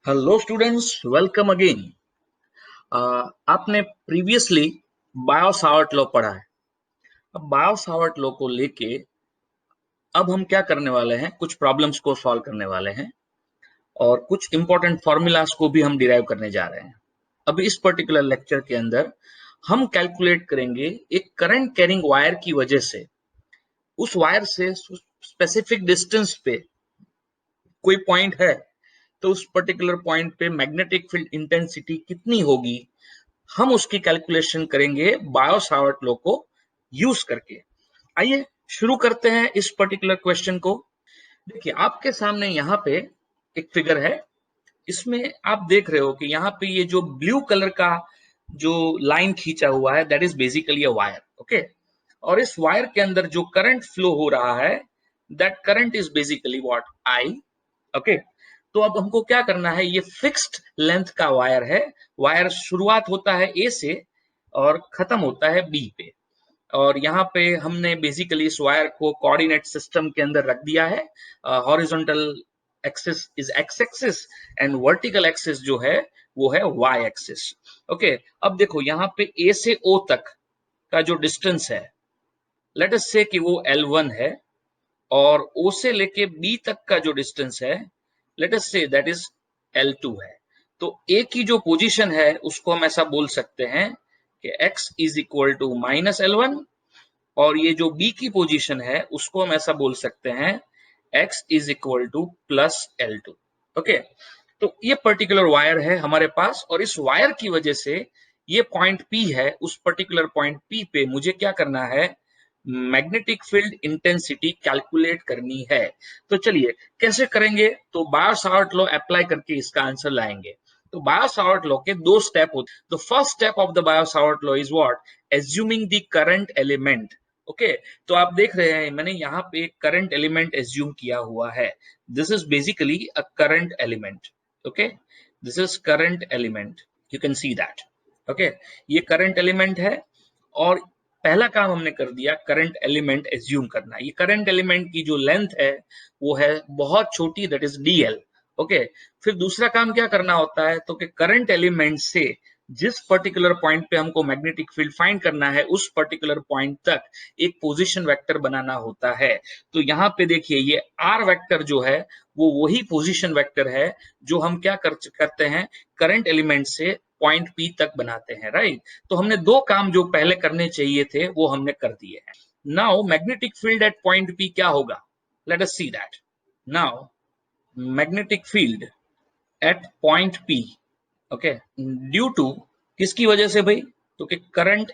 Hello students, welcome again. आपने previously Biot-Savart law पढ़ा है। अब बायो-सावर्ट लॉ को लेके अब हम क्या करने वाले हैं, कुछ प्रॉब्लम्स को सॉल्व करने वाले हैं और कुछ इंपॉर्टेंट फॉर्मूलाज को भी हम डिराइव करने जा रहे हैं। अब इस पर्टिकुलर लेक्चर के अंदर हम कैलकुलेट करेंगे एक करंट कैरिंग वायर की वजह से उस वायर से स्पेसिफिक डिस्टेंस पे कोई पॉइंट है, तो उस पर्टिकुलर पॉइंट पे मैग्नेटिक फील्ड इंटेंसिटी कितनी होगी, हम उसकी कैलकुलेशन करेंगे बायो-सावर्ट लॉ को यूज करके। आइए शुरू करते हैं इस पर्टिकुलर क्वेश्चन को। देखिए, आपके सामने यहाँ पे एक फिगर है। इसमें आप देख रहे हो कि यहाँ पे ये जो ब्लू कलर का जो लाइन खींचा हुआ है, that is basically a wire. Okay, और इस वायर के अंदर जो करंट फ्लो हो रहा है, that current is basically what, I. Okay, तो अब हमको क्या करना है, ये फिक्स्ड लेंथ का वायर है। वायर शुरुआत होता है ए से और खत्म होता है बी पे। और यहाँ पे हमने बेसिकली इस वायर को कोऑर्डिनेट सिस्टम के अंदर रख दिया है। Horizontal axis is x axis and vertical axis जो है वो है वाई एक्सिस। ओके, अब देखो यहाँ पे ए से ओ तक का जो डिस्टेंस है, लेट अस से कि वो L1 है, और O से लेके B तक का जो डिस्टेंस है, let us say that is L2 है। तो A की जो पोजीशन है उसको हम ऐसा बोल सकते हैं कि x is equal to minus L1, और ये जो B की पोजीशन है उसको हम ऐसा बोल सकते हैं x is equal two plus L2। Okay, तो ये पर्टिकुलर वायर है हमारे पास, और इस वायर की वजह से ये पॉइंट P है, उस पर्टिकुलर पॉइंट P पे मुझे क्या करना है, मैग्नेटिक फील्ड इंटेंसिटी कैलकुलेट करनी है। तो चलिए कैसे करेंगे, तो बायो-सावर्ट लॉ अप्लाई करके इसका आंसर लाएंगे। तो बायो-सावर्ट लॉ के दो स्टेप होते हैं। The first step of the Biot-Savart law is what, assuming the current element. Okay, तो आप देख रहे हैं मैंने यहाँ पे करंट एलिमेंट एज्यूम किया हुआ है। This is basically a current element. Okay, this is current element, you can see that. Okay, ये करंट एलिमेंट है, और पहला काम हमने कर दिया, करंट एलिमेंट एज्यूम करना। ये करंट एलिमेंट की जो लेंथ है वो है बहुत छोटी, दैट इज डीएल। ओके, फिर दूसरा काम क्या करना होता है, तो कि करंट एलिमेंट से जिस पर्टिकुलर पॉइंट पे हमको मैग्नेटिक फील्ड फाइंड करना है, उस पर्टिकुलर पॉइंट तक एक पोजीशन वेक्टर बनाना होता है। तो यहाँ पे देखिए, ये आर वेक्टर जो है वो वही पोजीशन वेक्टर है जो हम क्या करते हैं, करंट एलिमेंट से पॉइंट पी तक बनाते हैं, राइट। तो हमने दो काम जो पहले करने चाहिए थे वो हमने कर दिए हैं। Now magnetic field at point P क्या होगा, let us see that. Now magnetic field at point P, okay, due to किसकी वजह से भाई, तो कि करंट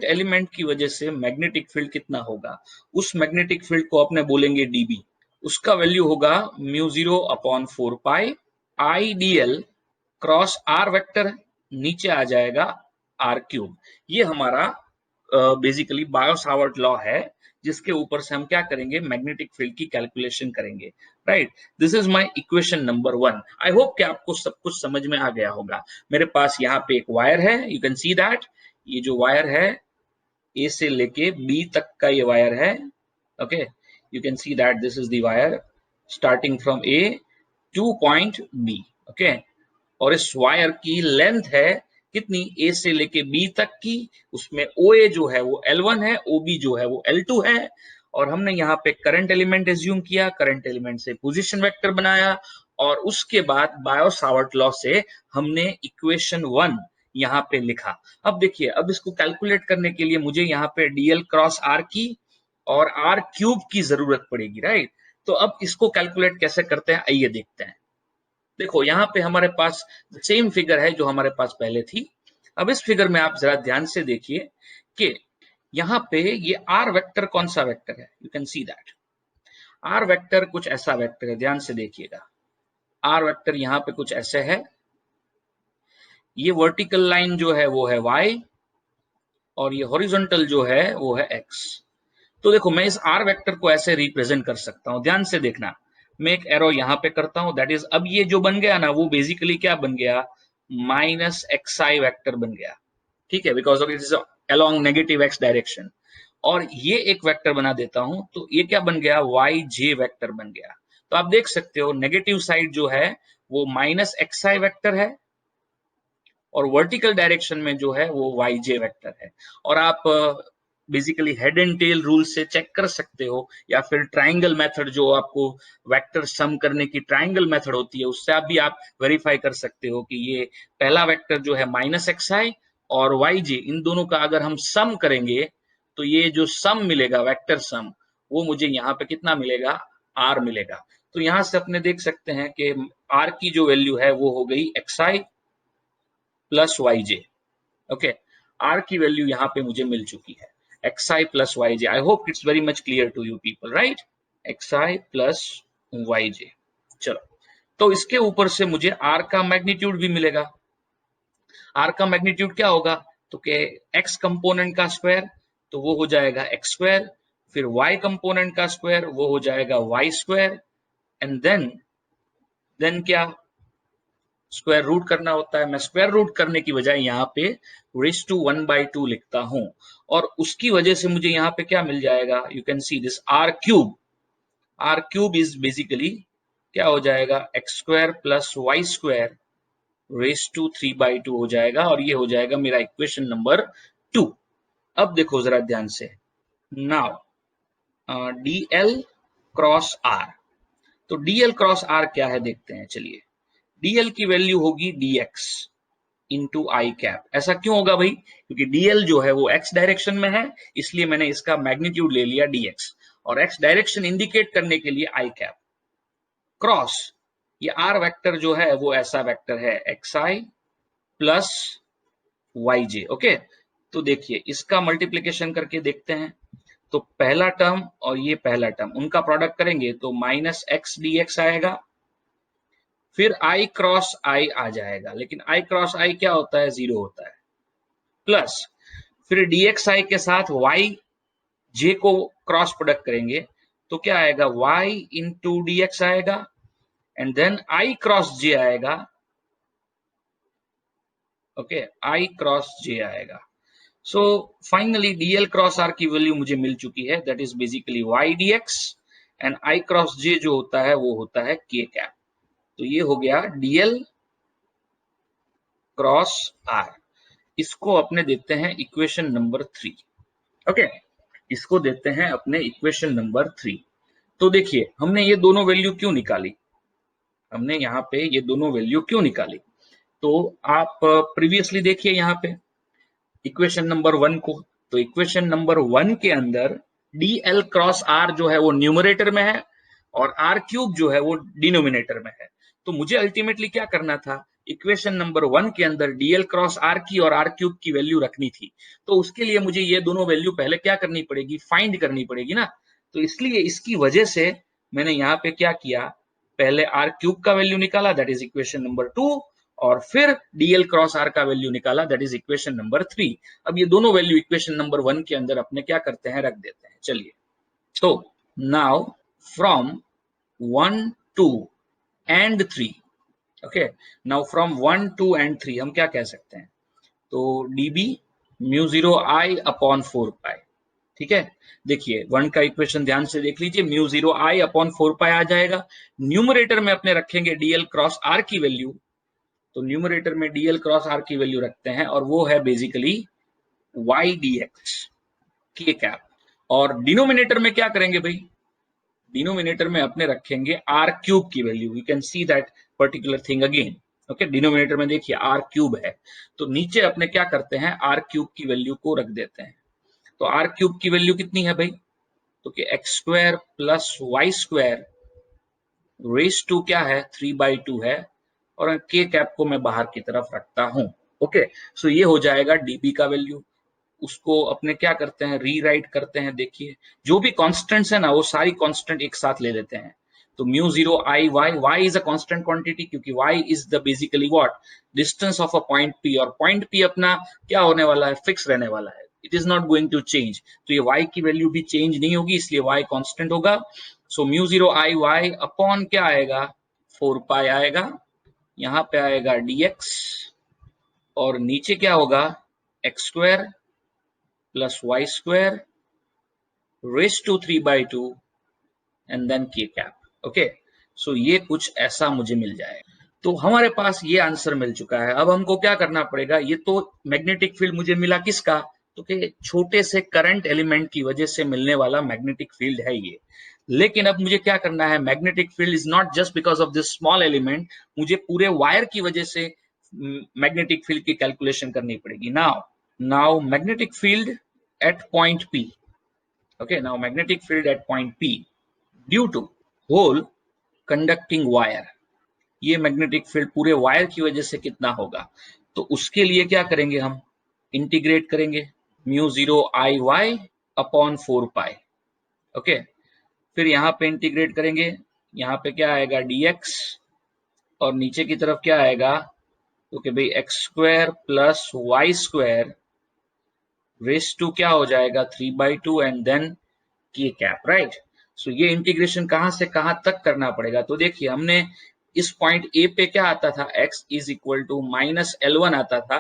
एलिमेंट की वजह से मैग्नेटिक फील्ड कितना होगा, उस मैग्नेटिक फील्ड को अपने बोलेंगे डीबी। उसका वैल्यू होगा mu 0 upon 4 pi I d l cross r vector, नीचे आ जाएगा आर क्यूब। ये हमारा बेसिकली बायो-सावर्ट लॉ है, जिसके ऊपर से हम क्या करेंगे, मैग्नेटिक फील्ड की कैलकुलेशन करेंगे, right. This is my equation number 1। I hope कि आपको सब कुछ समझ में आ गया होगा। मेरे पास यहाँ पे एक वायर है, यू कैन सी दैट। ये जो वायर है ए से लेके बी तक का ये वायर है। Okay, you can see that this is the wire starting from A to point B. Okay, और इस वायर की लेंथ है कितनी, ए से लेके बी तक की। उसमें ओ ए जो है वो L1 है, ओ बी जो है वो L2 है। और हमने यहाँ पे करंट एलिमेंट एज्यूम किया, करंट एलिमेंट से पोजीशन वेक्टर बनाया, और उसके बाद बायो-सावर्ट लॉ से हमने इक्वेशन 1 यहाँ पे लिखा। अब देखिए, अब इसको कैलकुलेट करने के लिए मुझे यहाँ पे डीएल क्रॉस आर की और आर क्यूब की जरूरत पड़ेगी, राइट। तो अब इसको कैलकुलेट कैसे करते हैं, आइए देखते हैं। देखो, यहाँ पे हमारे पास सेम फिगर है जो हमारे पास पहले थी। अब इस फिगर में आप जरा ध्यान से देखिए कि यहाँ पे ये आर वेक्टर कौन सा वेक्टर है, you can see that. R vector कुछ ऐसा वेक्टर है, ध्यान से देखिएगा। आर वेक्टर यहाँ पे कुछ ऐसे है, ये वर्टिकल लाइन जो है वो है y, और ये हॉरिजॉन्टल जो है वो है x। तो देखो, मैं इस आर वेक्टर को ऐसे रिप्रेजेंट कर सकता हूँ, ध्यान से देखना। मैं एक एरो यहाँ पे करता हूँ, दैट इज, अब ये जो बन गया ना, वो बेसिकली क्या बन गया, माइनस एक्स आई वैक्टर बन गया, ठीक है, because of it is along negative x direction. और ये एक वेक्टर बना देता हूं, तो ये क्या बन गया, वाई जे वेक्टर बन गया। तो आप देख सकते हो नेगेटिव साइड जो है वो माइनस xi वेक्टर है और वर्टिकल डायरेक्शन में जो है वो yj वेक्टर है। और आप basically head and tell rule से चेक कर सकते हो, या फिर ट्राइंगल मेथड जो आपको वेक्टर सम करने की ट्राइंगल मेथड होती है उससे आप वेरीफाई कर सकते हो कि ये पहला वेक्टर जो है माइनस xi और yj, इन दोनों का अगर हम सम करेंगे तो ये जो सम मिलेगा वेक्टर सम, वो मुझे यहाँ पे कितना मिलेगा, r मिलेगा। तो यहाँ से अपने देख सकते हैं कि r की जो वैल्यू है वो हो गई xi plus yj। Okay, r की वैल्यू यहाँ पे मुझे मिल चुकी है xi plus yj। I hope it's very much clear to you people, right. xi plus yj। चलो, तो इसके ऊपर से मुझे r का मैग्नीट्यूड भी मिलेगा। r का मैग्नीट्यूड क्या होगा, तो के x कंपोनेंट का स्क्वायर, तो वो हो जाएगा x स्क्वायर, फिर y कंपोनेंट का स्क्वायर वो हो जाएगा y स्क्वायर, एंड देन क्या, स्क्वायर रूट करना होता है। मैं स्क्वायर रूट करने की बजाय यहाँ पे रेज टू 1/2 लिखता हूं, और उसकी वजह से मुझे यहाँ पे क्या मिल जाएगा, you can see this r cube. r cube is basically क्या हो जाएगा, x square plus Y square raise to 3/2 हो जाएगा, और ये हो जाएगा मेरा इक्वेशन नंबर 2। अब देखो जरा ध्यान से, नाउ dl क्रॉस r। तो dl क्रॉस r क्या है देखते हैं, चलिए। dl की वैल्यू होगी dx इंटू आई कैप। ऐसा क्यों होगा भाई, क्योंकि dl जो है वो x डायरेक्शन में है, इसलिए मैंने इसका मैग्नीट्यूड ले लिया dx, और x डायरेक्शन इंडिकेट करने के लिए आई कैप क्रॉस ये r वेक्टर जो है वो ऐसा वेक्टर है xi प्लस yj। ओके, तो देखिए इसका मल्टीप्लीकेशन करके देखते हैं। तो पहला टर्म और ये पहला टर्म उनका प्रोडक्ट करेंगे तो माइनस एक्स डी एक्स आएगा, फिर i क्रॉस i आ जाएगा, लेकिन i क्रॉस i क्या होता है, जीरो होता है, प्लस फिर dxi के साथ y j को क्रॉस प्रोडक्ट करेंगे तो क्या आएगा, y इंटू डी एक्स आएगा, and then i cross j आएगा। ओके, i क्रॉस j आएगा। So finally dl cross r की वैल्यू मुझे मिल चुकी है, that is basically y dx, and i cross j जो होता है वो होता है k कैप। तो ये हो गया dl क्रॉस r। इसको अपने देते हैं इक्वेशन नंबर 3। ओके, इसको देते हैं अपने इक्वेशन नंबर 3। तो देखिए हमने ये दोनों वैल्यू क्यों निकाली, हमने यहाँ पे ये दोनों वैल्यू क्यों निकाली, तो आप प्रीवियसली देखिए यहाँ पे इक्वेशन नंबर 1 को। तो इक्वेशन नंबर 1 के अंदर dl क्रॉस r जो है वो न्यूमरेटर में है, और r क्यूब जो है वो डिनोमिनेटर में है। तो मुझे अल्टीमेटली क्या करना था, इक्वेशन नंबर 1 के अंदर dl क्रॉस r की और r क्यूब की वैल्यू रखनी थी। तो उसके लिए मुझे ये दोनों वैल्यू पहले क्या करनी पड़ेगी, फाइंड करनी पड़ेगी ना। तो इसलिए इसकी वजह से मैंने यहाँ पे क्या किया, पहले r क्यूब का वैल्यू निकाला, दैट इज इक्वेशन नंबर 2, और फिर dl क्रॉस r का वैल्यू निकाला, दैट इज इक्वेशन नंबर 3। अब ये दोनों वैल्यू इक्वेशन नंबर 1 के अंदर अपने क्या करते हैं, रख देते हैं। चलिए, तो now from 1 2 and 3, okay, now from 1 2 and 3 हम क्या कह सकते हैं, तो db म्यू 0 i अपॉन 4 पाई। ठीक है, देखिए 1 का इक्वेशन ध्यान से देख लीजिए, म्यू 0 i अपॉन 4 पाई आ जाएगा। न्यूमरेटर में अपने रखेंगे dl क्रॉस r की वैल्यू, तो न्यूमरेटर में dl क्रॉस r की वैल्यू रखते हैं, और वो है बेसिकली y dx के कैप। और डिनोमिनेटर में क्या करेंगे भाई, डिनोमिनेटर में अपने रखेंगे r क्यूब की value. You can see that particular thing again. Okay, denominator में देखिए r क्यूब है, तो नीचे अपने क्या करते हैं, r क्यूब की वैल्यू को रख देते हैं। तो r क्यूब की वैल्यू कितनी है भाई, तो कि X square plus Y square raise to क्या है, 3/2 है, और के कैप को मैं बाहर की तरफ रखता हूं। ओके, सो ये हो जाएगा डीबी का वैल्यू। उसको अपने क्या करते हैं, रीराइट करते हैं। देखिए जो भी कांस्टेंट्स है ना वो सारी कांस्टेंट एक साथ ले लेते हैं। तो mu 0 I y, y is a constant क्वांटिटी क्योंकि y is the basically what, distance of a point P, और पॉइंट पी अपना क्या होने वाला है, फिक्स रहने वाला है, it is not going to change. तो ये वाई की वैल्यू भी चेंज नहीं होगी, इसलिए वाई कांस्टेंट होगा। So mu 0 I y upon क्या आएगा, 4 पाई आएगा, यहाँ पे आएगा dx, और नीचे क्या होगा, x square plus Y square raised to 3/2 and then k cap। Okay, so ये कुछ ऐसा मुझे मिल जाएगा। तो हमारे पास ये आंसर मिल चुका है। अब हमको क्या करना पड़ेगा, ये तो मैग्नेटिक फील्ड मुझे मिला किसका, तो कि छोटे से करंट एलिमेंट की वजह से मिलने वाला मैग्नेटिक फील्ड है ये। लेकिन अब मुझे क्या करना है, magnetic field is not just because of this small element, मुझे पूरे वायर की वजह से मैग्नेटिक फील्ड की कैलकुलेशन करनी पड़ेगी। Now magnetic field at point P, okay, now magnetic field at point P due to whole conducting wire, ये magnetic field पूरे वायर की वजह से कितना होगा, तो उसके लिए क्या करेंगे, हम इंटीग्रेट करेंगे mu 0 I y upon 4 pi. Okay, फिर यहाँ पे इंटीग्रेट करेंगे, यहाँ पे क्या आएगा dx, और नीचे की तरफ क्या आएगा, तो कि भाई X square plus Y square raise to क्या हो जाएगा 3/2 and then K cap, right. So ये इंटीग्रेशन कहां से कहां तक करना पड़ेगा, तो देखिए हमने इस पॉइंट ए पे क्या आता था, x is equal to -L1 आता था,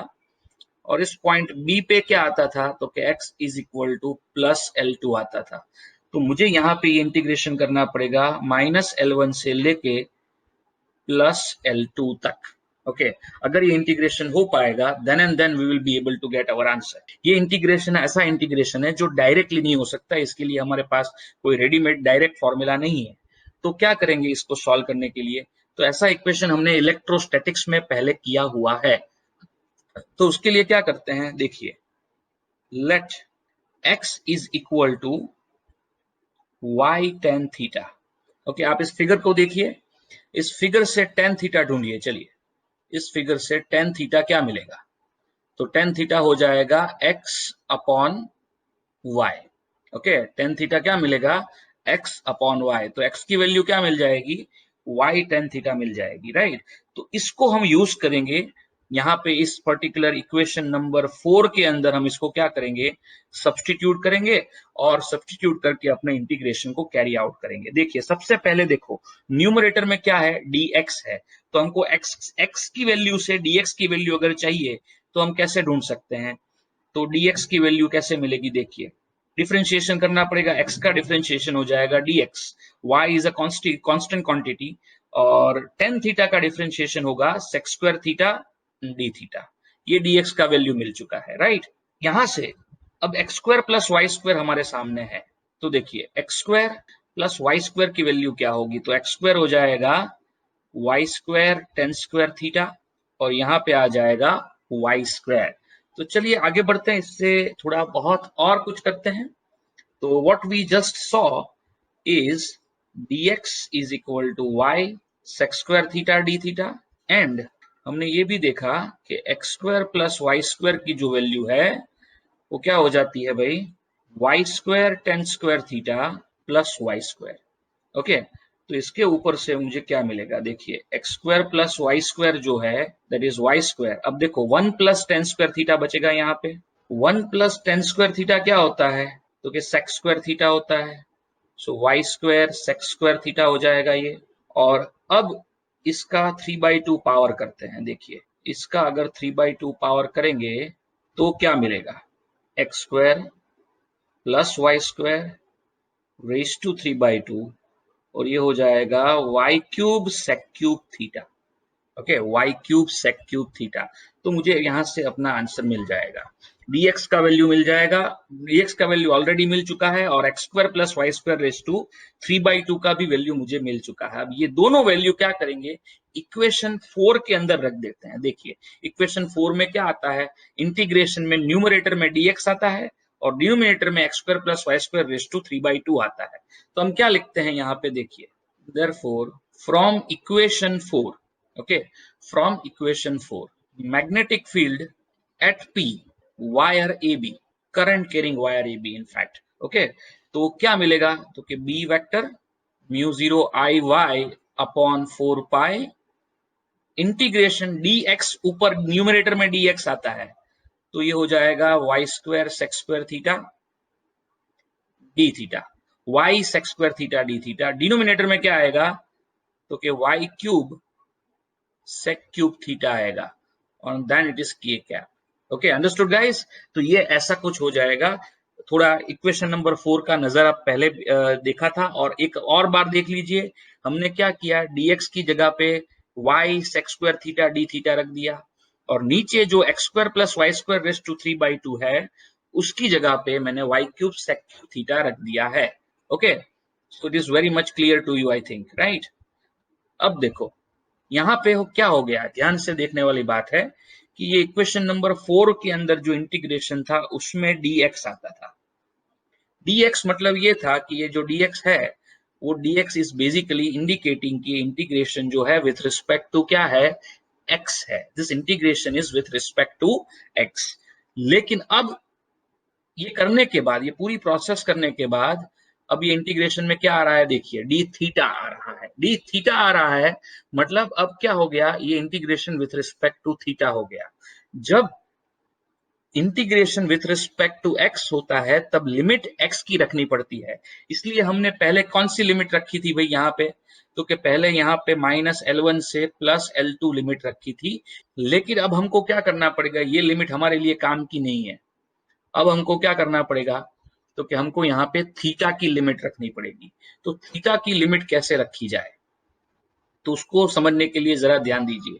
और इस पॉइंट बी पे क्या आता था, तो कि x is equal to +L2 आता था। तो मुझे यहाँ पे ये इंटीग्रेशन करना पड़ेगा -L1 से लेके +L2 तक। ओके, अगर ये इंटीग्रेशन हो पाएगा then and then we will be able to get our answer. ये इंटीग्रेशन ऐसा इंटीग्रेशन है जो डायरेक्टली नहीं हो सकता, इसके लिए हमारे पास कोई रेडीमेड डायरेक्ट फॉर्मूला नहीं है। तो क्या करेंगे इसको सॉल्व करने के लिए, तो ऐसा इक्वेशन हमने इलेक्ट्रोस्टैटिक्स में पहले किया हुआ है। तो उसके लिए क्या करते हैं, देखिए, let x is equal to y tan theta. Okay, आप इस फिगर को देखिए, इस फिगर से tan थीटा ढूंढिए। चलिए, इस फिगर से tan थीटा क्या मिलेगा, तो tan थीटा हो जाएगा x upon y। Okay, tan theta क्या मिलेगा, x अपॉन y, तो x की वैल्यू क्या मिल जाएगी, y tan थीटा मिल जाएगी, राइट। तो इसको हम यूज करेंगे यहाँ पे इस पर्टिकुलर इक्वेशन नंबर 4 के अंदर, हम इसको क्या करेंगे, सब्स्टिट्यूट करेंगे, और सब्स्टिट्यूट करके अपने इंटीग्रेशन को कैरी आउट करेंगे। देखिए, सबसे पहले देखो, न्यूमरेटर में क्या है, dx है, तो हमको x की वैल्यू से dx की वैल्यू अगर चाहिए तो हम कैसे ढूंढ सकते हैं, तो dx की वैल्यू कैसे मिलेगी, देखिए, डिफरेंशिएशन करना पड़ेगा, x का डिफरेंशिएशन हो जाएगा dx, y is a constant quantity, और tan थीटा का डिफरेंशिएशन होगा sec square theta d theta. ये dx का वैल्यू मिल चुका है, राइट। यहां से अब x square plus Y square हमारे सामने है, तो देखिए x square plus Y square की वैल्यू क्या होगी, तो x स्क्वायर हो जाएगा Y square tan square theta, और यहाँ पे आ जाएगा वाई स्क्वायर। तो चलिए आगे बढ़ते हैं, इससे थोड़ा बहुत और कुछ करते हैं। तो what we just saw is dx is equal to y sec square theta d theta, and हमने ये भी देखा कि X square plus Y square की जो वैल्यू है वो क्या हो जाती है भाई, Y square tan square theta plus Y square. Okay, तो इसके ऊपर से मुझे क्या मिलेगा, देखिए, X square plus Y square जो है दैट इज वाई स्क्वायर। अब देखो 1 प्लस टेन स्क्वायर थीटा बचेगा यहाँ पे, 1 प्लस टेन स्क्वायर थीटा क्या होता है, तो कि सेक स्क्वायर थीटा होता है। So y square sec square theta हो जाएगा ये। और अब इसका 3/2 पावर करते हैं, देखिए, इसका अगर 3/2 पावर करेंगे तो क्या मिलेगा, X square plus Y square raise to 3/2, और ये हो जाएगा Y cube sec cube theta. Okay, Y cube sec cube theta. तो मुझे यहां से अपना आंसर मिल जाएगा, dx का वैल्यू मिल जाएगा, dx का वैल्यू ऑलरेडी मिल चुका है, और X square plus Y square raise to 3/2 का भी वैल्यू मुझे मिल चुका है। अब ये दोनों वैल्यू क्या करेंगे, इक्वेशन 4 के अंदर रख देते हैं। देखिए, इक्वेशन 4 में क्या आता है, इंटीग्रेशन में न्यूमरेटर में dx आता है, और डिनोमिनेटर में X square plus Y square raise to 3/2 आता है। तो हम क्या लिखते हैं यहाँ पे, देखिए, therefore from equation 4, okay, from equation 4, magnetic field at P, wire AB, current carrying wire AB in fact, okay, तो क्या मिलेगा, तो कि B vector mu 0 I y upon 4 pi integration dx, ऊपर न्यूमरेटर में dx आता है, तो ये हो जाएगा Y square sec square theta d theta, y sec square theta d theta. Denominator में क्या आएगा, तो कि y cube sec cube theta आएगा, और then it is k cap. Okay, understood guys. तो ये ऐसा कुछ हो जाएगा। थोड़ा इक्वेशन नंबर 4 का नजर आप पहले देखा था, और एक और बार देख लीजिए। हमने क्या किया, dx की जगह पे y sec square theta d theta रख दिया, और नीचे जो x square plus Y square raise to 3/2 है उसकी जगह पे मैंने y क्यूब sec थीटा रख दिया है। Okay, so it is very much clear to you I think, right. अब देखो यहाँ पे क्या हो गया, ध्यान से देखने वाली बात है कि ये इक्वेशन नंबर 4 के अंदर जो इंटीग्रेशन था उसमें dx आता था। dx मतलब ये था कि ये जो dx है वो dx इज बेसिकली इंडिकेटिंग कि इंटीग्रेशन जो है विथ रिस्पेक्ट टू क्या है, x है। This integration is with respect to x। लेकिन अब ये करने के बाद, ये पूरी प्रोसेस करने के बाद अब ये इंटीग्रेशन में क्या आ रहा है, देखिए डी थीटा आ रहा है, डी थीटा आ रहा है, मतलब अब क्या हो गया, ये integration with respect to theta हो गया। जब integration with respect to X होता है तब लिमिट एक्स की रखनी पड़ती है। इसलिए हमने पहले कौन सी लिमिट रखी थी भाई यहाँ पे, तो कि पहले यहाँ पे -L1 से +L2 लिमिट रखी थी। लेकिन अब हमको क्या करना पड़ेगा, ये लिमिट हमारे लिए काम की नहीं है। अब हमको क्या करना पड़ेगा, तो कि हमको यहाँ पे थीटा की लिमिट रखनी पड़ेगी। तो थीटा की लिमिट कैसे रखी जाए, तो उसको समझने के लिए जरा ध्यान दीजिए।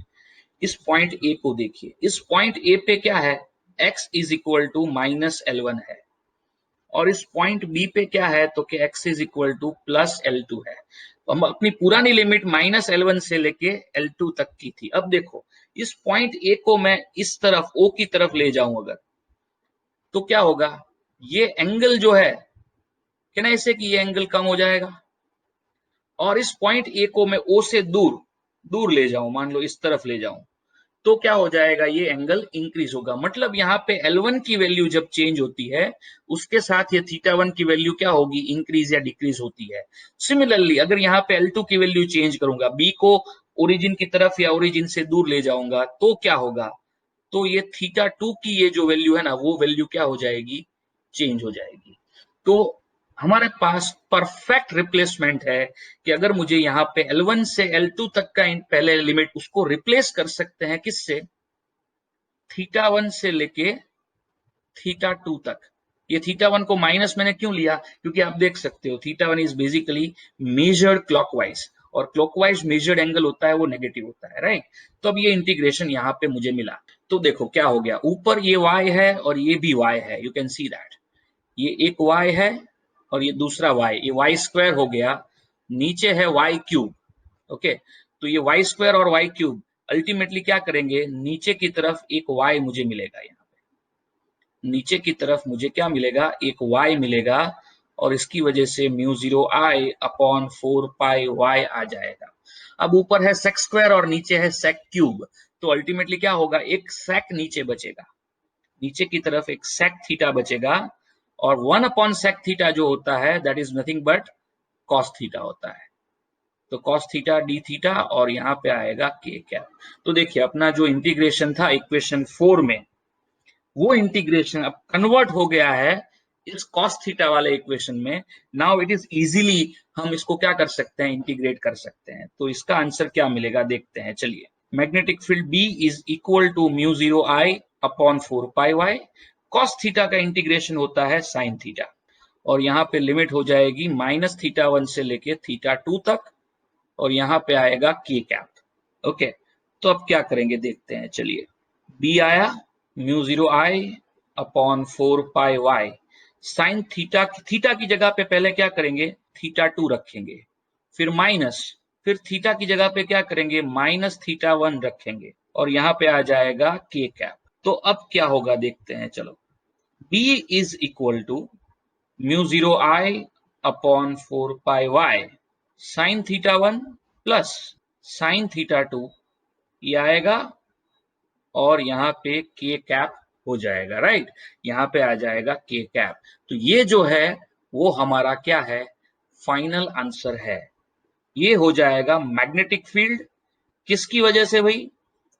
इस पॉइंट ए को देखिए, इस पॉइंट ए पे क्या है, x is equal to -L1 है, और इस पॉइंट बी पे क्या है, तो कि x is equal to +L2 है। तो हम अपनी पुरानी लिमिट -L1 से लेके L2 तक की थी। अब देखो इस पॉइंट ए को मैं इस तरफ O की तरफ ले जाऊं अगर, तो क्या होगा, ये एंगल जो है कहना ऐसे कि ये एंगल कम हो जाएगा, और इस पॉइंट ए को मैं ओ से दूर दूर ले जाऊं, मान लो इस तरफ ले जाऊं, तो क्या हो जाएगा, ये एंगल इंक्रीज होगा। मतलब यहाँ पे L1 की वैल्यू जब चेंज होती है उसके साथ ये θ1 की वैल्यू क्या होगी, इंक्रीज या डिक्रीज होती है। सिमिलरली अगर यहाँ पे L2 की वैल्यू चेंज करूंगा, बी को ओरिजिन की तरफ या ओरिजिन से दूर ले जाऊंगा, तो क्या होगा, तो ये θ2 की ये जो वैल्यू है ना, वो वैल्यू क्या हो जाएगी, चेंज हो जाएगी। तो हमारे पास परफेक्ट रिप्लेसमेंट है कि अगर मुझे यहाँ पे L1 से L2 तक का पहले लिमिट उसको रिप्लेस कर सकते हैं किससे, θ1 से लेके θ2 तक। ये θ1 को माइनस मैंने क्यों लिया, क्योंकि आप देख सकते हो θ1 इज बेसिकली मेजर्ड क्लॉकवाइज, और क्लॉकवाइज मेजर्ड एंगल होता है वो नेगेटिव होता है, राइट। तो अब ये इंटीग्रेशन यहाँ पे मुझे मिला, तो देखो क्या हो गया, ऊपर ये y है और ये भी y है, यू कैन सी दैट, ये एक y है और ये दूसरा y, ये y स्क्वायर हो गया, नीचे है y क्यूब। ओके, तो ये y स्क्वायर और y क्यूब अल्टीमेटली क्या करेंगे, नीचे की तरफ एक y मुझे मिलेगा, यहाँ पे नीचे की तरफ मुझे क्या मिलेगा, एक y मिलेगा, और इसकी वजह से μ0I अपॉन 4πy आ जाएगा। अब ऊपर है सेक स्क्वायर और नीचे है सेक क्यूब, तो अल्टीमेटली क्या होगा, एक सेक नीचे बचेगा, नीचे की तरफ एक सेक थीटा बचेगा, और 1 अपॉन सेक थीटा जो होता है that is nothing but cos theta होता है। तो कॉस थीटा डी थीटा, और यहाँ पे आएगा के कैप। तो देखिए अपना जो इंटीग्रेशन था इक्वेशन 4 में, वो इंटीग्रेशन अब कन्वर्ट हो गया है इस कॉस थीटा वाले इक्वेशन में। नाउ इट इज इजीली हम इसको क्या कर सकते हैं, इंटीग्रेट कर सकते हैं। तो इसका आंसर क्या मिलेगा देखते हैं, चलिए। Magnetic field B is equal to μ0I upon 4πy, cos theta का इंटीग्रेशन होता है साइन थीटा, और यहाँ पे लिमिट हो जाएगी -θ1 से लेके θ2 तक, और यहाँ पे आएगा के कैप। ओके, तो अब क्या करेंगे देखते हैं, चलिए। बी आया μ0I upon 4πy, sine theta की जगह पे पहले क्या करेंगे, θ2 रखेंगे, फिर माइनस, फिर थीटा की जगह पे क्या करेंगे, -θ1 रखेंगे, और यहाँ पे आ जाएगा के कैप। तो अब क्या होगा देखते हैं, चलो। B is equal to μ0I upon 4πy sine θ1 plus sine θ2, ये आएगा, और यहाँ पे के कैप हो जाएगा, राइट। यहाँ पे आ जाएगा के कैप। तो ये जो है वो हमारा क्या है, फाइनल आंसर है। ये हो जाएगा मैग्नेटिक फील्ड, किसकी वजह से भाई,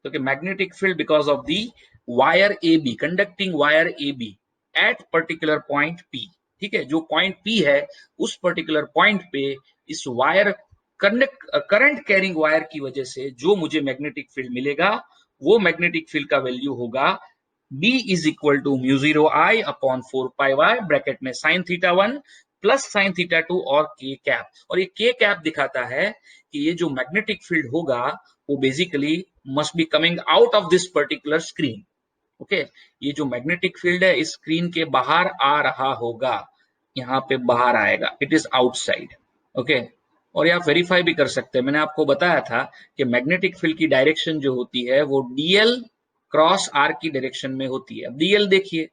तो कि magnetic field because of the wire A B, conducting wire A B at particular point P. ठीक है, जो पॉइंट पी है उस पर्टिकुलर पॉइंट पे इस वायर करंट कैरिंग वायर की वजह से जो मुझे मैग्नेटिक फील्ड मिलेगा, वो मैग्नेटिक फील्ड का वैल्यू होगा B is equal to μ0I upon 4πy bracket में साइन θ1 प्लस साइन थीटा 2 और के कैप, और ये के कैप दिखाता है कि ये जो मैग्नेटिक फील्ड होगा वो basically must be coming out of this particular screen. Okay, ये जो मैग्नेटिक फील्ड है इस स्क्रीन के बाहर आ रहा होगा, यहाँ पे बाहर आएगा, इट इज आउटसाइड। ओके, और आप वेरीफाई भी कर सकते हैं, मैंने आपको बताया था कि मैग्नेटिक फील्ड की डायरेक्शन जो होती है वो डीएल क्रॉस आर की डायरेक्शन में होती है। अब डीएल देखिए,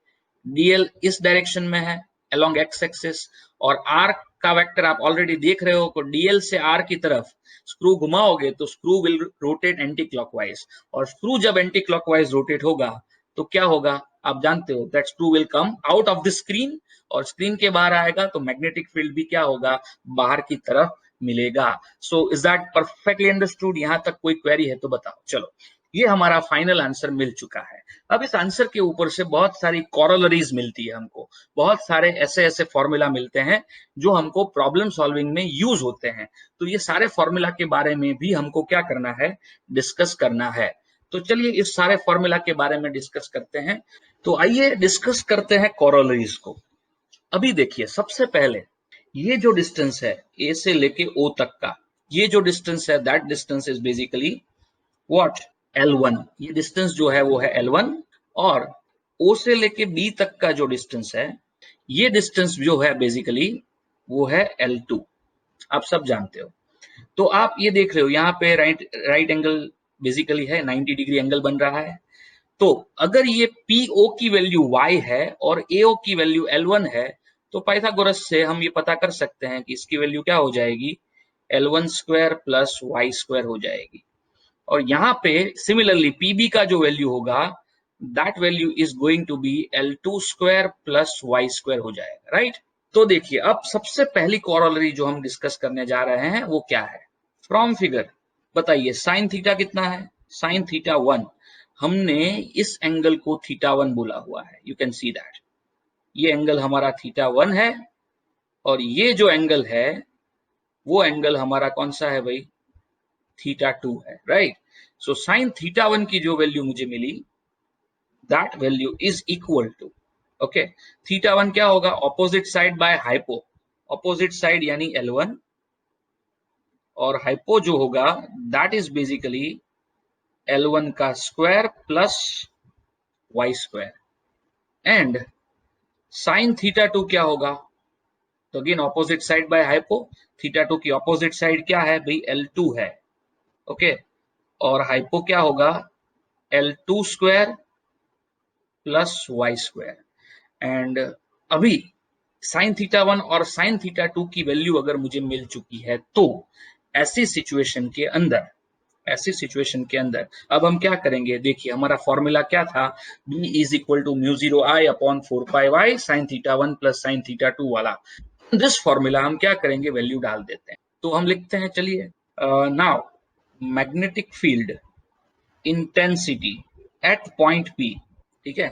डीएल इस डायरेक्शन में है अलोंग एक्स एक्सिस, और आर का वेक्टर आप ऑलरेडी देख रहे हो कि डीएल से आर की तरफ स्क्रू घुमाओगे तो screw will rotate anti clockwise, और स्क्रू जब एंटी क्लॉकवाइज रोटेट होगा तो क्या होगा आप जानते हो, that screw will come out of the screen, और स्क्रीन के बाहर आएगा तो मैग्नेटिक फील्ड भी क्या होगा, बाहर की तरफ मिलेगा। So is that perfectly understood? यहां तक कोई क्वेरी है तो बताओ। चलो, ये हमारा फाइनल आंसर मिल चुका है। अब इस आंसर के ऊपर से बहुत सारी कॉरोलरीज मिलती है हमको, बहुत सारे ऐसे ऐसे फॉर्मूला मिलते हैं जो हमको प्रॉब्लम सॉल्विंग में यूज होते हैं। तो ये सारे फॉर्मूला के बारे में भी हमको क्या करना है, डिस्कस करना है। तो चलिए इस सारे फॉर्मूला के बारे में डिस्कस करते हैं। तो आइए डिस्कस करते हैं कॉरोलरीज को। अभी देखिए, सबसे पहले ये जो डिस्टेंस है ए से लेके ओ तक का, ये जो डिस्टेंस है that distance is basically what, L1। ये डिस्टेंस जो है वो है L1, और O से लेके B तक का जो डिस्टेंस है, ये डिस्टेंस जो है बेसिकली वो है L2। आप सब जानते हो। तो आप ये देख रहे हो यहाँ पे राइट राइट एंगल बेसिकली है, 90 डिग्री एंगल बन रहा है। तो अगर ये PO की वैल्यू y है और AO की वैल्यू L1 है, तो पाइथागोरस से हम ये पता कर सकते हैं कि इसकी वैल्यू क्या हो जाएगी, L1 square plus Y square हो जाएगी। और यहाँ पे सिमिलरली PB का जो वैल्यू होगा that value is going to be L2 square plus Y square हो जाएगा, राइट। तो देखिए, अब सबसे पहली कॉरोलरी जो हम डिस्कस करने जा रहे हैं वो क्या है, फ्रॉम फिगर बताइए साइन थीटा कितना है, साइन थीटा 1। हमने इस एंगल को थीटा 1 बोला हुआ है, यू कैन सी दैट ये एंगल हमारा थीटा 1 है, और ये जो एंगल है वो एंगल हमारा कौन सा है भाई, थीटा 2 है, राइट। सो साइन थीटा 1 की जो वैल्यू मुझे मिली that value is equal to, okay, theta 1 क्या होगा, opposite side by hypo, opposite side यानी L1, और हाइपो जो होगा दैट इज बेसिकली L1 का square plus Y square, and sine theta 2 क्या होगा, तो again opposite side by hypo, theta 2 की ऑपोजिट साइड क्या है भाई, L2 है, ओके, और हाइपो क्या होगा, L2 square plus Y square. And अभी साइन थीटा 1 और साइन थीटा 2 की वैल्यू अगर मुझे मिल चुकी है, तो ऐसी सिचुएशन के अंदर, ऐसी सिचुएशन के अंदर अब हम क्या करेंगे, देखिए हमारा फॉर्मूला क्या था, B is equal to mu 0 I upon 4 pi Y sine theta 1 plus sine theta 2 वाला। दिस फॉर्मूला हम क्या करेंगे, वैल्यू डाल देते हैं। तो हम लिखते हैं, चलिए now magnetic field intensity at point P, ठीक है,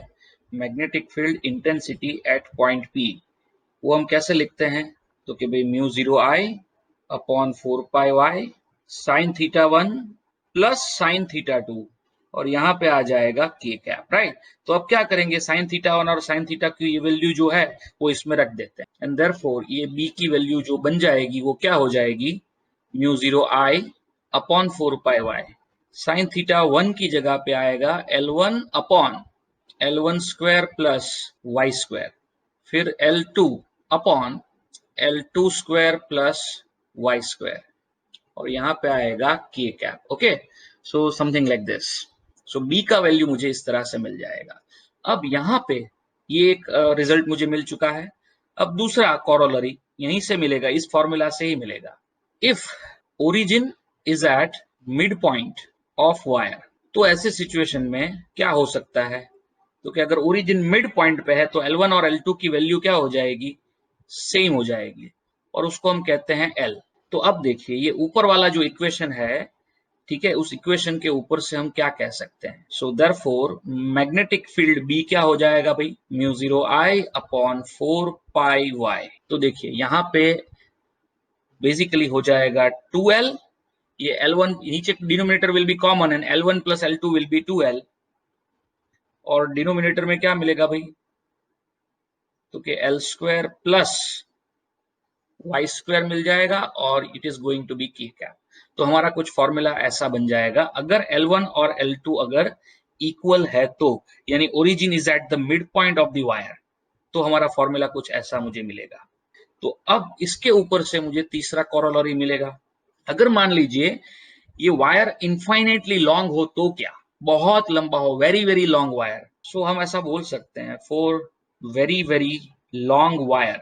magnetic field intensity at point P वो हम कैसे लिखते हैं, तो कि भाई mu 0 I upon 4 pi Y sine theta 1 plus sine theta 2, और यहाँ पे आ जाएगा के कैप, राइट। तो अब क्या करेंगे, साइन थीटा 1 और साइन थीटा की ये वैल्यू जो है वो इसमें रख देते हैं, एंड देयरफॉर ये बी की वैल्यू जो बन जाएगी वो क्या हो जाएगी, mu 0 I upon 4 pi Y sine theta 1 की जगह पे आएगा L1 upon L1 square plus Y square, फिर L2 upon L2 square plus Y square, और यहाँ पे आएगा K cap, okay. So something like this. So B का वैल्यू मुझे इस तरह से मिल जाएगा। अब यहाँ पे ये एक रिजल्ट मुझे मिल चुका है। अब दूसरा कॉरोलरी यहीं से मिलेगा, इस फॉर्मूला से ही मिलेगा। If origin is at mid point of wire, तो ऐसे सिचुएशन में क्या हो सकता है, तो कि अगर ओरिजिन मिड पॉइंट पे है तो L1 और L2 की वैल्यू क्या हो जाएगी, सेम हो जाएगी, और उसको हम कहते हैं L। तो अब देखिए ये ऊपर वाला जो इक्वेशन है, ठीक है, उस इक्वेशन के ऊपर से हम क्या कह सकते हैं, so therefore magnetic field B क्या हो जाएगा भाई, mu 0 I upon 4 pi Y. तो देखिए यहाँ पे बेसिकली हो जाएगा 2L, ये L1 नीचे denominator will be common and L1 plus L2 will be 2L, और डिनोमिनेटर में क्या मिलेगा भाई, तो कि L square plus Y square मिल जाएगा और it is going to be k cap. तो हमारा कुछ फॉर्मूला ऐसा बन जाएगा, अगर L1 और L2 अगर इक्वल है तो, यानी origin is at the mid point of the wire, तो हमारा फॉर्मूला कुछ ऐसा मुझे मिलेगा। तो अब इसके ऊपर से मुझे तीसरा कॉरोलरी मिलेगा। अगर मान लीजिए ये वायर इनफाइनेटली लॉन्ग हो तो क्या, बहुत लंबा हो, वेरी वेरी लॉन्ग वायर, सो हम ऐसा बोल सकते हैं for very very long wire,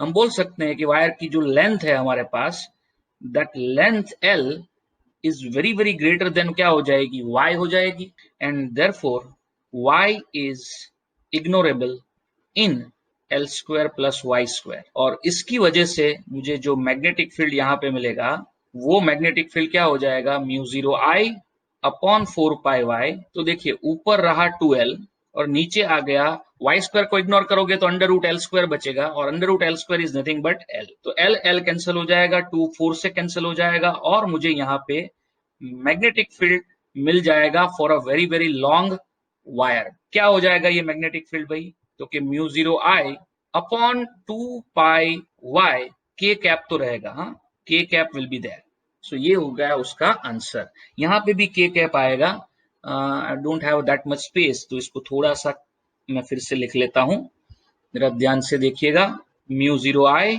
हम बोल सकते हैं कि वायर की जो लेंथ है हमारे पास, that length L is very very greater than क्या हो जाएगी, Y हो जाएगी, and therefore Y is ignorable in L square plus Y square. और इसकी वजह से मुझे जो मैग्नेटिक फील्ड यहाँ पे मिलेगा, वो मैग्नेटिक फील्ड क्या हो जाएगा, म्यू 0I अपॉन 4πy। तो देखिए ऊपर रहा 2L और नीचे आ गया, वाई स्क्वायर को इग्नोर करोगे तो अंडर रूट एल स्क्वायर बचेगा, और under root L square is nothing but L. तो एल एल कैंसिल हो जाएगा, 2 4 से कैंसिल हो जाएगा, और मुझे यहाँ पे मैग्नेटिक फील्ड मिल जाएगा for a very very long wire. क्या हो जाएगा ये मैग्नेटिक फील्ड भाई, तो कि म्यू 0I अपॉन 2πy, के कैप तो रहेगा, हाँ, के कैप विल बी देयर। सो ये हो गया उसका आंसर। यहाँ पे भी के कैप आएगा, I don't have that much space, तो इसको थोड़ा सा मैं फिर से लिख लेता हूँ, जरा ध्यान से देखिएगा, mu 0I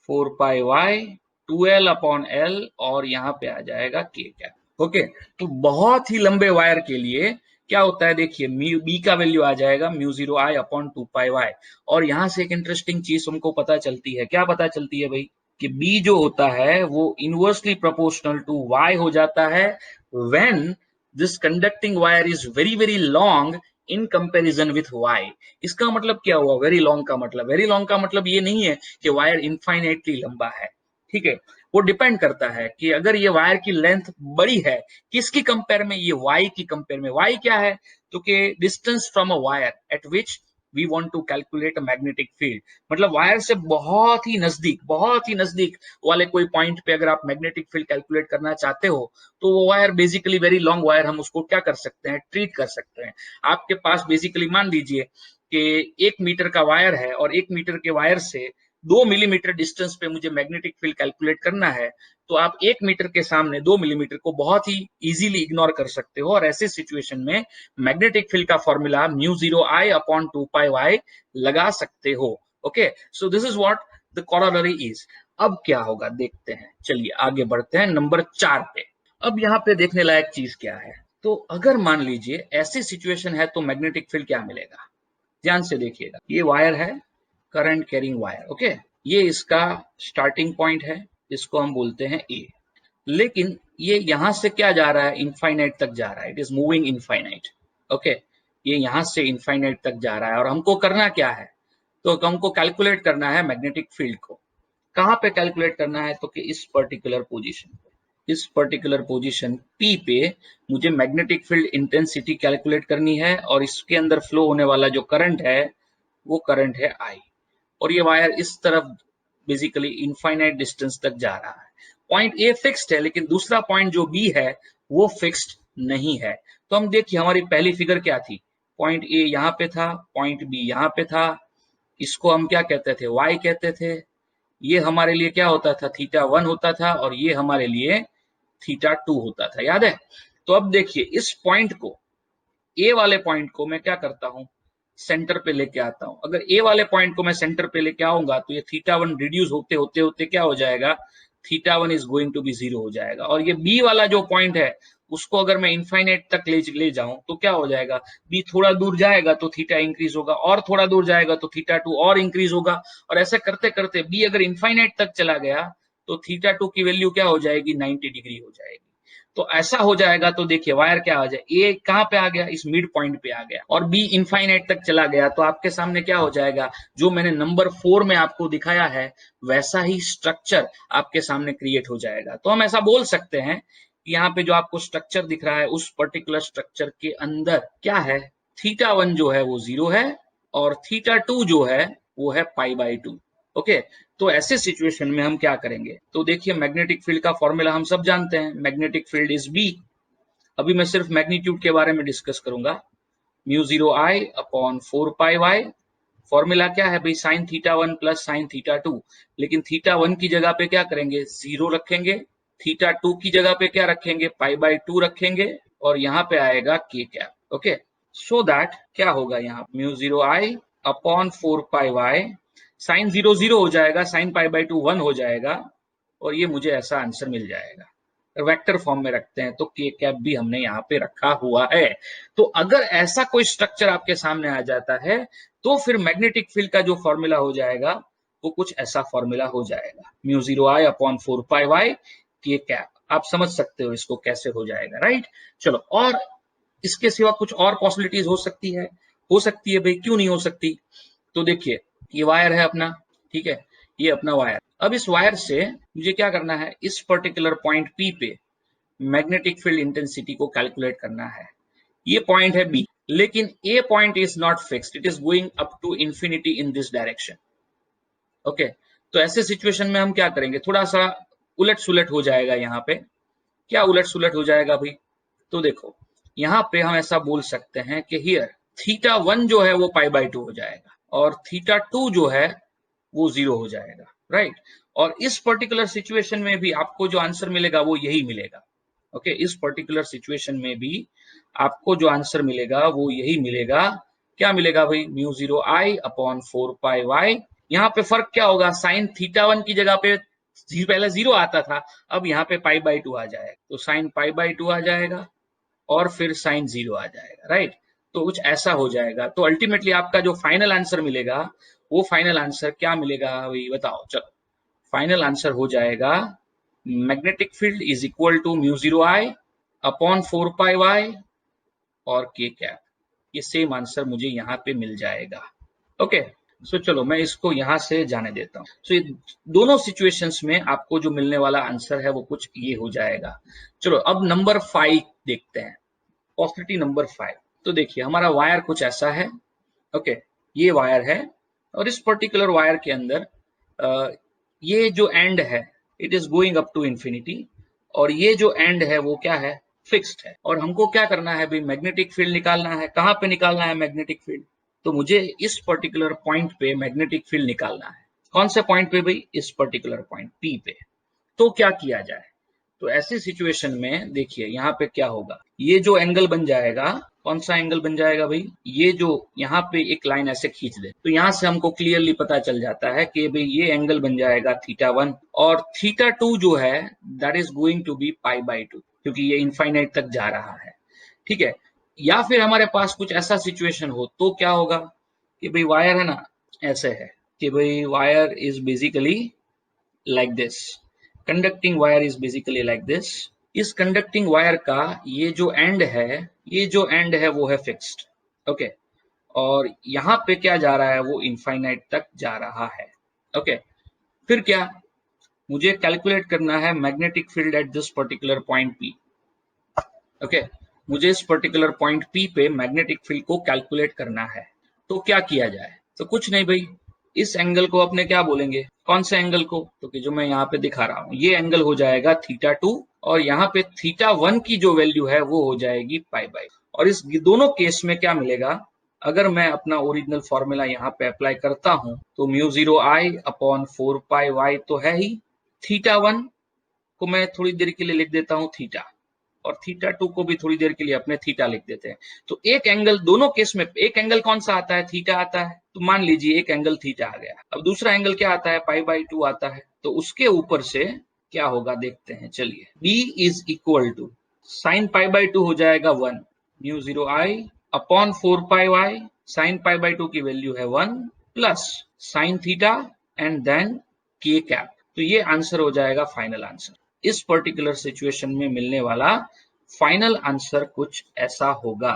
4πy 2L upon L, और यहाँ पे आ जाएगा के कैप। ओके, तो बहुत ही लंबे वायर के लिए क्या होता है, देखिए बी का वैल्यू आ जाएगा म्यू 0I अपॉन 2πy। और यहाँ से एक इंटरेस्टिंग चीज हमको पता चलती है, क्या पता चलती है भाई, कि बी जो होता है वो इनवर्सली प्रोपोर्शनल टू वाई हो जाता है when this conducting wire is very very long in comparison with Y. इसका मतलब क्या हुआ, वेरी लॉन्ग का मतलब, वेरी लॉन्ग का मतलब ये नहीं है कि वायर इनफाइनाइटली लंबा है, ठीक है, वो डिपेंड करता है कि अगर ये वायर की लेंथ बड़ी है, किसकी कंपेयर में, ये वाई की कंपेयर में। वाई क्या है, तो कि distance from a wire at which we want to calculate a magnetic field, मतलब वायर से बहुत ही नजदीक वाले कोई पॉइंट पे अगर आप मैग्नेटिक फील्ड कैलकुलेट करना चाहते हो, तो वो wire basically very long wire, हम उसको क्या कर सकते हैं, ट्रीट कर सकते हैं। आपके पास बेसिकली मान लीजिए कि 1 मीटर का वायर है, और 1 मीटर के वायर से 2 मिलीमीटर डिस्टेंस पे मुझे मैग्नेटिक फील्ड कैलकुलेट करना है, तो आप 1 मीटर के सामने 2 मिलीमीटर को बहुत ही इजीली इग्नोर कर सकते हो, और ऐसे सिचुएशन में मैग्नेटिक फील्ड का formula mu 0I upon 2πy लगा सकते हो। Okay, so this is what the corollary is. अब क्या होगा देखते हैं, चलिए आगे बढ़ते हैं नंबर 4 पे। अब यहाँ पे देखने लायक चीज क्या है, तो अगर मान लीजिए ऐसी सिचुएशन है तो मैग्नेटिक फील्ड क्या मिलेगा, ध्यान से देखिएगा, ये वायर है, करंट कैरिंग वायर, ओके, ये इसका स्टार्टिंग पॉइंट है, इसको हम बोलते हैं ए, लेकिन ये यहां से क्या जा रहा है, इनफाइनाइट तक जा रहा है, it is moving infinite. Okay, ये यहां से इनफाइनाइट तक जा रहा है, और हमको करना क्या है, तो हमको कैलकुलेट करना है मैग्नेटिक फील्ड को। कहाँ पे कैलकुलेट करना है, तो कि इस पर्टिकुलर पोजीशन पे, इस पर्टिकुलर पोजीशन P पे मुझे मैग्नेटिक फील्ड इंटेंसिटी कैलकुलेट करनी है, और इसके अंदर फ्लो होने वाला जो करंट है वो करंट है I, और ये वायर इस तरफ बेसिकली इनफाइनाइट डिस्टेंस तक जा रहा है। पॉइंट ए फिक्स्ड है, लेकिन दूसरा पॉइंट जो बी है वो फिक्स्ड नहीं है। तो हम देखिए हमारी पहली फिगर क्या थी, पॉइंट ए यहाँ पे था, पॉइंट बी यहाँ पे था, इसको हम क्या कहते थे, वाई कहते थे, ये हमारे लिए क्या होता था, θ1 होता था, और ये हमारे लिए θ2 होता था, याद है। तो अब देखिए इस पॉइंट को, ए वाले पॉइंट को मैं क्या करता हूं, सेंटर पे लेके आता हूं। अगर ए वाले पॉइंट को मैं सेंटर पे लेके आऊंगा तो ये θ1 रिड्यूस होते होते होते क्या हो जाएगा, θ1 इज गोइंग टू बी 0 हो जाएगा। और ये बी वाला जो पॉइंट है उसको अगर मैं इनफाइनाइट तक ले जाऊं तो क्या हो जाएगा, बी थोड़ा दूर जाएगा तो थीटा इंक्रीज होगा, और थोड़ा दूर जाएगा तो θ2 और इंक्रीज होगा, और ऐसे करते करते बी अगर इनफाइनाइट तक चला गया तो θ2 की वैल्यू क्या हो जाएगी, 90 डिग्री हो जाएगी। तो ऐसा हो जाएगा, तो देखिए वायर क्या आ जाए, ए कहां पे आ गया, इस मिड पॉइंट पे आ गया, और बी इनफाइनाइट तक चला गया, तो आपके सामने क्या हो जाएगा, जो मैंने नंबर 4 में आपको दिखाया है वैसा ही स्ट्रक्चर आपके सामने क्रिएट हो जाएगा। तो हम ऐसा बोल सकते हैं कि यहाँ पे जो आपको स्ट्रक्चर दिख रहा है उस पर्टिकुलर स्ट्रक्चर के अंदर क्या है, θ1 जो है वो 0 है, और θ2 जो है वो है π/2। ओके, तो ऐसे सिचुएशन में हम क्या करेंगे, तो देखिए मैग्नेटिक फील्ड का फॉर्मूला हम सब जानते हैं, मैग्नेटिक फील्ड इज बी। अभी मैं सिर्फ मैग्नीट्यूड के बारे में डिस्कस करूंगा, mu 0I upon 4πy, formula क्या है भाई, sign theta 1 plus sine theta 2, लेकिन थीटा 1 की जगह पे क्या करेंगे, 0 रखेंगे, थीटा 2 की जगह पे क्या रखेंगे, पाई बाय 2 रखेंगे, और यहाँ पे आएगा K cap. Okay, so that क्या होगा, यहाँ mu 0 I upon 4 pi Y, sign 0 0 हो जाएगा, साइन पाई बाय 2 1 हो जाएगा, और ये मुझे ऐसा आंसर मिल जाएगा। वेक्टर फॉर्म में रखते हैं तो के कैप भी हमने यहाँ पे रखा हुआ है। तो अगर ऐसा कोई स्ट्रक्चर आपके सामने आ जाता है तो फिर मैग्नेटिक फील्ड का जो फॉर्मूला हो जाएगा वो कुछ ऐसा फॉर्मूला हो जाएगा, mu 0 I upon 4 pi Y के कैप। आप समझ सकते हो इसको कैसे हो जाएगा, राइट। चलो, और इसके सिवा कुछ और पॉसिबिलिटीज हो सकती है भाई, क्यों नहीं हो सकती। तो देखिए, ये वायर है अपना, ठीक है, ये अपना वायर। अब इस वायर से मुझे क्या करना है, इस पर्टिकुलर पॉइंट पी पे मैग्नेटिक फील्ड इंटेंसिटी को कैलकुलेट करना है। ये पॉइंट है बी, लेकिन a point is not fixed, it is going up to infinity in this direction. Okay, तो ऐसे सिचुएशन में हम क्या करेंगे, थोड़ा सा उलट सुलट हो जाएगा यहाँ पे। क्या उलट सुलट हो जाएगा भाई, तो देखो यहाँ पे हम ऐसा बोल सकते हैं कि हियर थीटा 1 जो है वो पाई बाय 2 हो जाएगा, और थीटा 2 जो है वो 0 हो जाएगा, राइट। और इस पर्टिकुलर सिचुएशन में भी आपको जो आंसर मिलेगा वो यही मिलेगा। ओके, इस पर्टिकुलर सिचुएशन में भी आपको जो आंसर मिलेगा वो यही मिलेगा। क्या मिलेगा भाई, mu 0 I upon 4 pi Y. यहाँ पे फर्क क्या होगा, साइन थीटा 1 की जगह पे पहले 0 आता था, अब यहाँ पे पाई बाय 2 आ जाएगा, तो साइन पाई बाय 2 आ जाएगा और फिर साइन 0 आ जाएगा, राइट। तो कुछ ऐसा हो जाएगा। तो अल्टीमेटली आपका जो फाइनल आंसर मिलेगा वो फाइनल आंसर क्या मिलेगा भाई, बताओ। चलो, फाइनल आंसर हो जाएगा magnetic field is equal to mu 0 I upon 4 pi Y और के कैप। ये सेम आंसर मुझे यहाँ पे मिल जाएगा। ओके, सो चलो मैं इसको यहाँ से जाने देता हूँ। सो ये दोनों सिचुएशंस में आपको जो मिलने वाला आंसर है वो कुछ ये हो जाएगा। चलो अब नंबर 5 देखते हैं, पॉसिबिलिटी नंबर 5। तो देखिए हमारा वायर कुछ ऐसा है। ओके, ये वायर है, और इस पर्टिकुलर वायर के अंदर ये जो एंड है it is going up to infinity, और ये जो एंड है वो क्या है, फिक्स्ड है। और हमको क्या करना है भाई, मैग्नेटिक फील्ड निकालना है। कहाँ पे निकालना है मैग्नेटिक फील्ड, तो मुझे इस पर्टिकुलर पॉइंट पे मैग्नेटिक फील्ड निकालना है। कौन से पॉइंट पे भाई, इस पर्टिकुलर पॉइंट पी पे। तो क्या किया जाए, तो ऐसी सिचुएशन में देखिए यहाँ पे क्या होगा, ये जो एंगल बन जाएगा, कौन सा एंगल बन जाएगा भाई, ये जो यहाँ पे एक लाइन ऐसे खींच दे तो यहाँ से हमको क्लियरली पता चल जाता है कि भाई ये एंगल बन जाएगा थीटा 1, और थीटा 2 जो है that is going to be pi by 2, क्योंकि ये इनफाइनाइट तक जा रहा है, ठीक है। या फिर हमारे पास कुछ ऐसा सिचुएशन हो तो क्या होगा कि भाई वायर है ना, ऐसे है कि भाई wire is basically like this, conducting wire is basically like this. इस कंडक्टिंग वायर का ये जो एंड है, ये जो एंड है वो है फिक्स्ड। ओके, और यहाँ पे क्या जा रहा है, वो इनफाइनाइट तक जा रहा है। ओके, फिर क्या, मुझे कैलकुलेट करना है magnetic field at this particular point P. Okay, मुझे इस पर्टिकुलर पॉइंट पी पे मैग्नेटिक फील्ड को कैलकुलेट करना है। तो क्या किया जाए, तो कुछ नहीं भाई, इस एंगल को अपने क्या बोलेंगे, कौन से एंगल को, तो कि जो मैं यहाँ पे दिखा रहा हूँ ये एंगल हो जाएगा थीटा 2, और यहाँ पे थीटा 1 की जो वैल्यू है वो हो जाएगी पाई बाय। और इस दोनों केस में क्या मिलेगा, अगर मैं अपना ओरिजिनल फॉर्मूला यहाँ पे अप्लाई करता हूँ तो mu 0 I upon 4 pi Y तो है ही, थीटा 1 को मैं थोड़ी देर के लिए लिख देता हूँ थीटा, और थीटा 2 को भी थोड़ी देर के लिए अपने थीटा लिख देते हैं। तो एक एंगल, दोनों केस में एक एंगल कौन सा आता है, थीटा आता है, तो मान लीजिए एक एंगल थीटा आ गया। अब दूसरा एंगल क्या आता है, पाई बाय 2 आता है। तो उसके ऊपर से क्या होगा देखते हैं, चलिए। b is equal to sine pi by 2 हो जाएगा 1 mu 0 I upon 4 pi Y, sine pi by 2 की वैल्यू है 1 plus sine theta and then K cap. तो ये आंसर हो जाएगा फाइनल आंसर। इस पर्टिकुलर सिचुएशन में मिलने वाला फाइनल आंसर कुछ ऐसा होगा।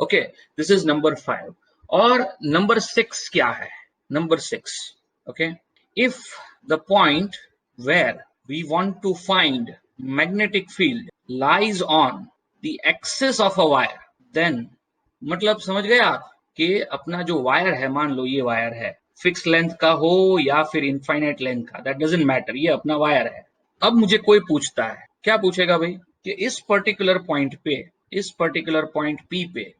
Okay, this is number 5। और नंबर 6 क्या है, number 6, okay, if the point where we want to find magnetic field lies on the axis of a wire, then मतलब समझ गए आप कि अपना जो वायर है, मान लो ये वायर है, फिक्स लेंथ का हो या फिर इनफाइनाइट लेंथ का, दैट डजंट मैटर, ये अपना वायर है। अब मुझे कोई पूछता है, क्या पूछेगा भाई, कि इस पर्टिकुलर पॉइंट पे, इस पर्टिकुलर पॉइंट पी पे,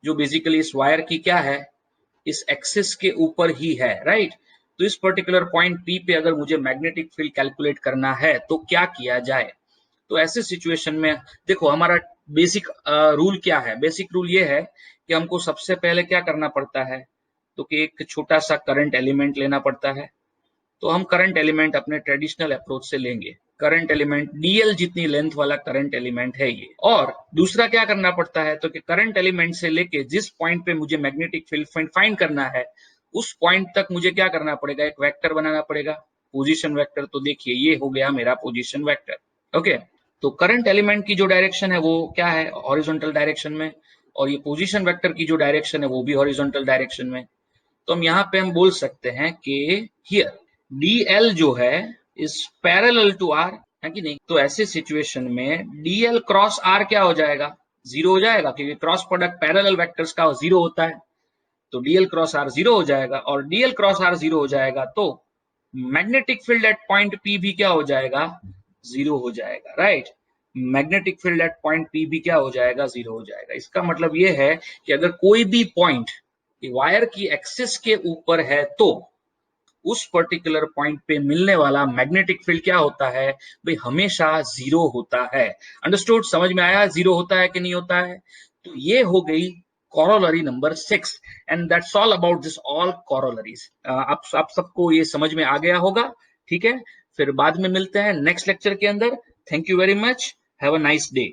जो बेसिकली इस वायर की क्या है, इस एक्सिस के ऊपर ही है, राइट। तो इस पर्टिकुलर पॉइंट P पे अगर मुझे मैग्नेटिक फील्ड कैलकुलेट करना है तो क्या किया जाए। तो ऐसे सिचुएशन में देखो हमारा बेसिक रूल क्या है। बेसिक रूल ये है कि हमको सबसे पहले क्या करना पड़ता है, तो कि एक छोटा सा करंट एलिमेंट लेना पड़ता है। तो हम करंट एलिमेंट अपने ट्रेडिशनल अप्रोच से लेंगे। करंट एलिमेंट डीएल जितनी लेंथ वाला करंट एलिमेंट है ये। और दूसरा क्या करना पड़ता है, तो कि करंट एलिमेंट से लेके जिस पॉइंट पे मुझे मैग्नेटिक फील्ड फाइंड करना है उस पॉइंट तक मुझे क्या करना पड़ेगा, एक वेक्टर बनाना पड़ेगा, पोजीशन वेक्टर। तो देखिए ये हो गया मेरा पोजीशन वेक्टर। ओके, तो करंट एलिमेंट की जो डायरेक्शन है वो क्या है, हॉरिजॉन्टल डायरेक्शन में, और ये पोजीशन वेक्टर की जो डायरेक्शन है वो भी हॉरिजॉन्टल डायरेक्शन में। तो हम यहाँ पे हम बोल सकते हैं कि हियर dl जो है इज पैरेलल टू r, है कि नहीं। तो ऐसे सिचुएशन में dl क्रॉस r क्या हो जाएगा, जीरो हो जाएगा, क्योंकि क्रॉस प्रोडक्ट पैरेलल वेक्टर्स का जीरो होता है। तो dl क्रॉस r जीरो हो जाएगा, और dl क्रॉस r जीरो हो जाएगा तो magnetic field at point P भी क्या हो जाएगा, जीरो हो जाएगा, right. Magnetic field at point P भी क्या हो जाएगा, जीरो हो जाएगा। इसका मतलब ये है कि अगर कोई भी पॉइंट वायर की एक्सिस के ऊपर है तो उस पर्टिकुलर पॉइंट पे मिलने वाला मैग्नेटिक फील्ड क्या होता है भाई, हमेशा जीरो होता है। अंडरस्टूड, समझ में आया जीरो होता है कि नहीं होता है। तो ये हो गई corollary number 6, and that's all about this all corollaries. आप सबको ये समझ में आ गया होगा, ठीक है। फिर बाद में मिलते हैं नेक्स्ट लेक्चर के अंदर। Thank you very much, have a nice day.